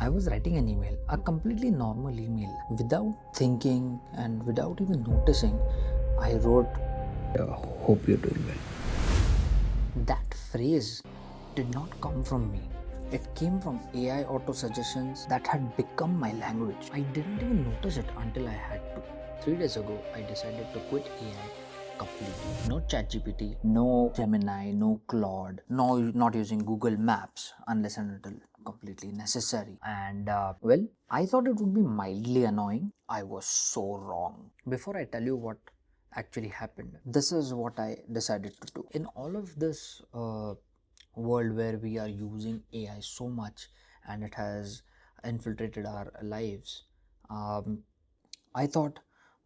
I was writing an email, a completely normal email. Without thinking and without even noticing, I wrote, Hope you're doing well. That phrase did not come from me. It came from AI auto suggestions that had become my language. I didn't even notice it until I had to. 3 days ago, I decided to quit AI completely. No ChatGPT, no Gemini, no Claude, no not using Google Maps unless and until completely necessary. And I thought it would be mildly annoying. I was so wrong. Before I tell you what actually happened, this is what I decided to do. In all of this world where we are using AI so much and it has infiltrated our lives, I thought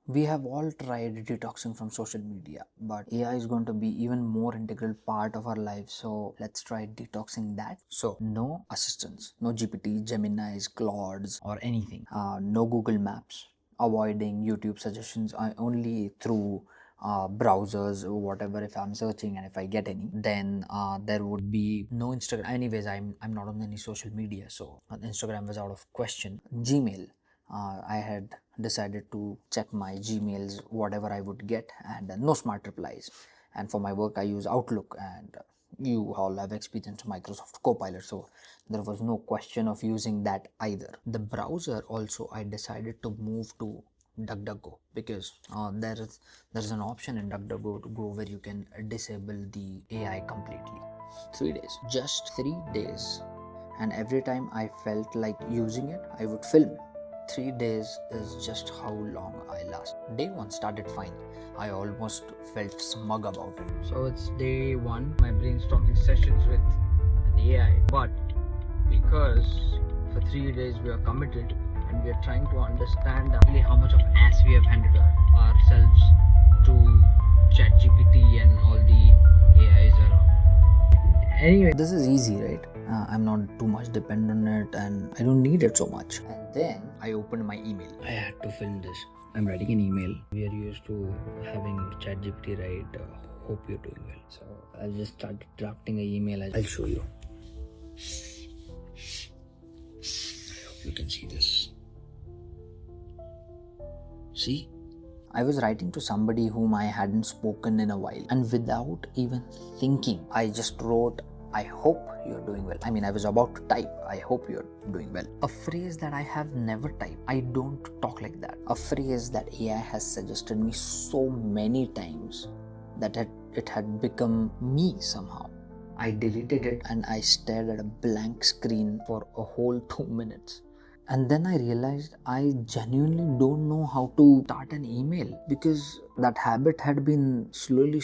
we have all tried detoxing from social media, but AI is going to be even more integral part of our lives. So let's try detoxing that. So no assistants, no GPT, Geminis, Claudes, or anything. No Google Maps. Avoiding YouTube suggestions only through browsers or whatever. If I'm searching and if I get any, then there would be no Instagram. Anyways, I'm not on any social media, so Instagram was out of question. Gmail. I had decided to check my Gmails, whatever I would get, and no smart replies. And for my work, I use Outlook, and you all have experienced Microsoft Copilot, so there was no question of using that either. The browser also, I decided to move to DuckDuckGo because there's an option in DuckDuckGo to go where you can disable the AI completely. 3 days, just 3 days, and every time I felt like using it, I would film. 3 days is just how long I last. Day 1 started fine. I almost felt smug about it. So it's day 1, my brainstorming sessions with an AI. But because for 3 days we are committed and we are trying to understand really how much of ass we have handed ourselves to ChatGPT and all the AIs around. Anyway, this is easy, right? I'm not too much dependent on it and I don't need it so much. And then I opened my email. I had to film this. I'm writing an email. We are used to having ChatGPT write, hope you're doing well. So I'll just start drafting an email. I'll show you. I hope you can see this. See? I was writing to somebody whom I hadn't spoken in a while, and without even thinking, I just wrote, I hope you're doing well. I mean, I was about to type, I hope you're doing well. A phrase that I have never typed. I don't talk like that. A phrase that AI has suggested me so many times that it had become me somehow. I deleted it and I stared at a blank screen for a whole 2 minutes. And then I realized I genuinely don't know how to start an email because that habit had been slowly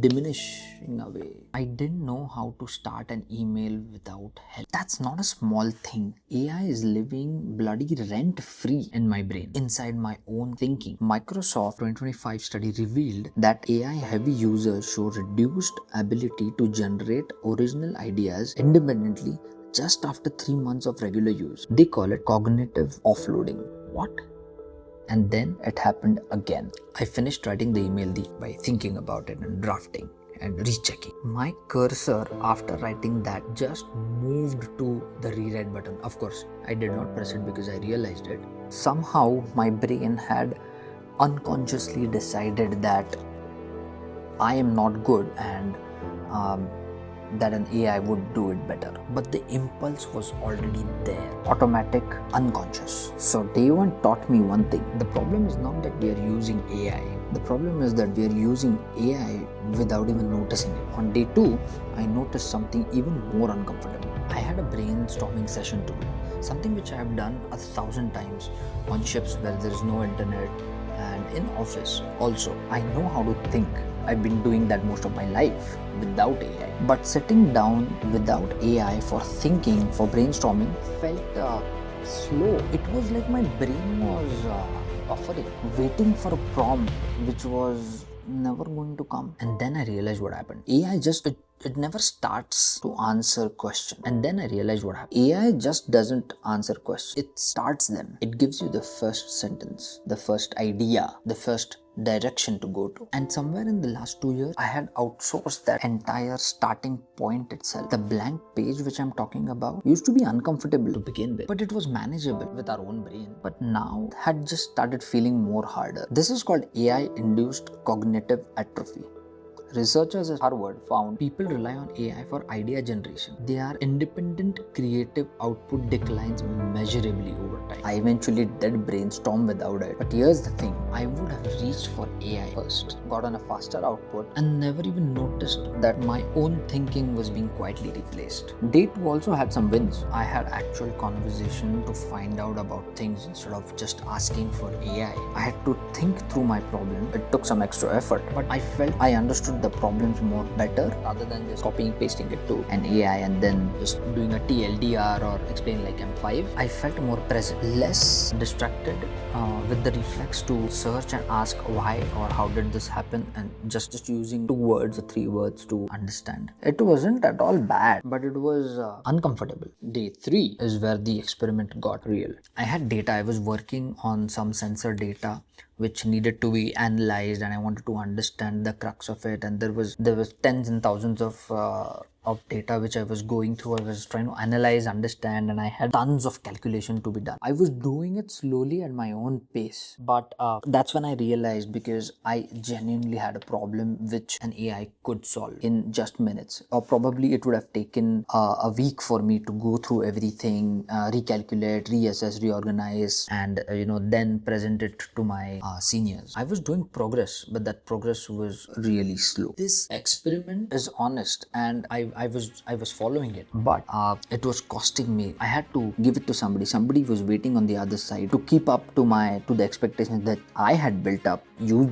diminishing away. I didn't know how to start an email without help. That's not a small thing. AI is living bloody rent free in my brain, inside my own thinking. Microsoft 2025 study revealed that AI heavy users show reduced ability to generate original ideas independently just after 3 months of regular use. They call it cognitive offloading. What? And then it happened again. I finished writing the email by thinking about it and drafting and rechecking. My cursor after writing that just moved to the rewrite button. Of course, I did not press it because I realized it. Somehow my brain had unconsciously decided that I am not good and that an AI would do it better. But the impulse was already there, automatic, unconscious. So day 1 taught me one thing. The problem is not that we are using AI. The problem is that we are using AI without even noticing it. On day 2, I noticed something even more uncomfortable. I had a brainstorming session to do, something which I have done 1,000 times on ships where there is no internet and in office also. I know how to think. I've been doing that most of my life without AI. But sitting down without AI for thinking, for brainstorming, felt slow. It was like my brain was buffering, waiting for a prompt which was never going to come. And then I realized what happened. AI just it never starts to answer questions. And then I realized what happened. AI just doesn't answer questions. It starts them. It gives you the first sentence, the first idea, the first direction to go to. And somewhere in the last 2 years, I had outsourced that entire starting point itself. The blank page which I'm talking about used to be uncomfortable to begin with, but it was manageable with our own brain. But now it had just started feeling more harder. This is called AI-induced cognitive atrophy. Researchers at Harvard found people rely on AI for idea generation. Their independent creative output declines measurably over time. I eventually did brainstorm without it. But here's the thing, I would have reached for AI first, gotten a faster output, and never even noticed that my own thinking was being quietly replaced. Day 2 also had some wins. I had actual conversation to find out about things instead of just asking for AI. I had to think through my problem. It took some extra effort, but I felt I understood the problems more better rather than just copying pasting it to an AI and then just doing a TLDR or explain like M5. I felt more present, less distracted with the reflex to search and ask why or how did this happen, and just using 2 words or 3 words to understand. It wasn't at all bad, but it was uncomfortable. Day 3 is where the experiment got real. I had data. I was working on some sensor data which needed to be analyzed, and I wanted to understand the crux of it. And there was tens and thousands of data which I was going through. I was trying to analyze, understand, and I had tons of calculation to be done. I was doing it slowly at my own pace, but that's when I realized, because I genuinely had a problem which an AI could solve in just minutes, or probably it would have taken a week for me to go through everything, recalculate, reassess, reorganize, and then present it to my seniors. I was doing progress, but that progress was really slow. This experiment is honest, and I was following it, but it was costing me. I had to give it to somebody. Somebody was waiting on the other side to keep up to the expectations that I had built up.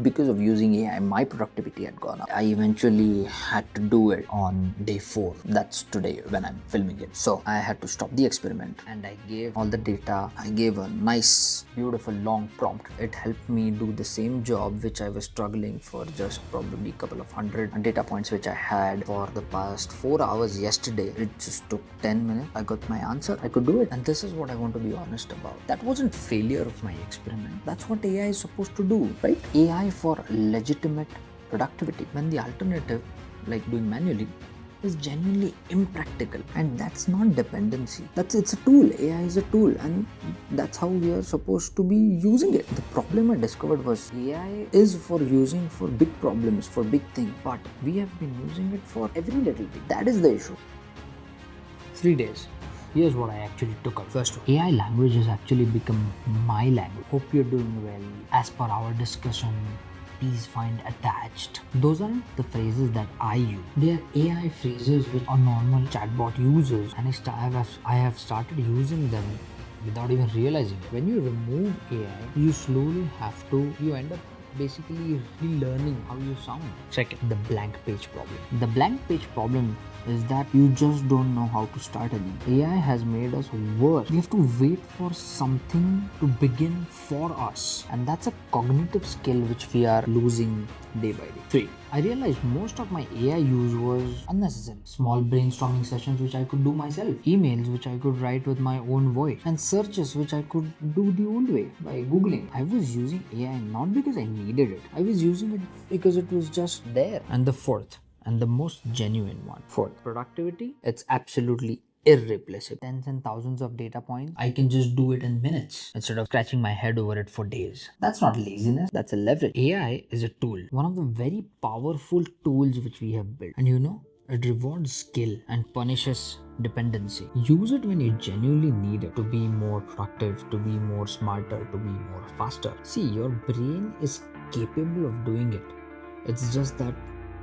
Because of using AI, my productivity had gone up. I eventually had to do it on day 4. That's today when I'm filming it. So I had to stop the experiment, and I gave all the data. I gave a nice, beautiful, long prompt. It helped me do the same job which I was struggling for just probably a couple of hundred data points which I had for the past 4 hours yesterday. It just took 10 minutes. I got my answer. I could do it. And this is what I want to be honest about. That wasn't failure of my experiment. That's what AI is supposed to do, right? AI for legitimate productivity, when the alternative, like doing manually, is genuinely impractical. And that's not dependency. It's a tool. AI is a tool, and that's how we are supposed to be using it. The problem I discovered was AI is for using for big problems, for big things, but we have been using it for every little thing. That is the issue. 3 days. Here's what I actually took up. First, AI language has actually become my language. Hope you're doing well. As per our discussion, please find attached. Those aren't the phrases that I use. They are AI phrases which a normal chatbot uses, and I have started using them without even realizing it. When you remove AI, you end up basically relearning how you sound. Second, the blank page problem. The blank page problem is that you just don't know how to start again. AI has made us worse. We have to wait for something to begin for us, and that's a cognitive skill which we are losing day by day. 3. I realized most of my AI use was unnecessary. Small brainstorming sessions which I could do myself, emails which I could write with my own voice, and searches which I could do the old way by Googling. I was using AI not because I needed it. I was using it because it was just there. And the fourth, and the most genuine one. Fourth, productivity. It's absolutely irreplaceable. Tens and thousands of data points, I can just do it in minutes instead of scratching my head over it for days. That's not laziness, that's a leverage. AI is a tool, one of the very powerful tools which we have built. And it rewards skill and punishes dependency. Use it when you genuinely need it to be more productive, to be more smarter, to be more faster. See, your brain is capable of doing it. It's just that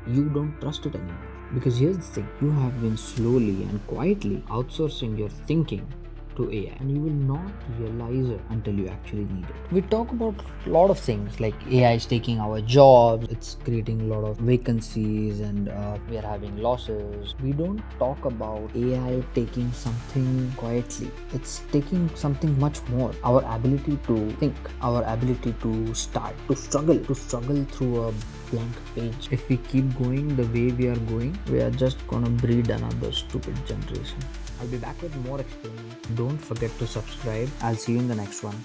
you don't trust it anymore. Because here's the thing, you have been slowly and quietly outsourcing your thinking to AI, and you will not realize it until you actually need it. We talk about a lot of things like AI is taking our jobs, it's creating a lot of vacancies, and we are having losses. We don't talk about AI taking something quietly. It's taking something much more. Our ability to think, our ability to start, to struggle through a blank page. If we keep going the way we are going, we are just gonna breed another stupid generation. I'll be back with more experiments. Don't forget to subscribe. I'll see you in the next one.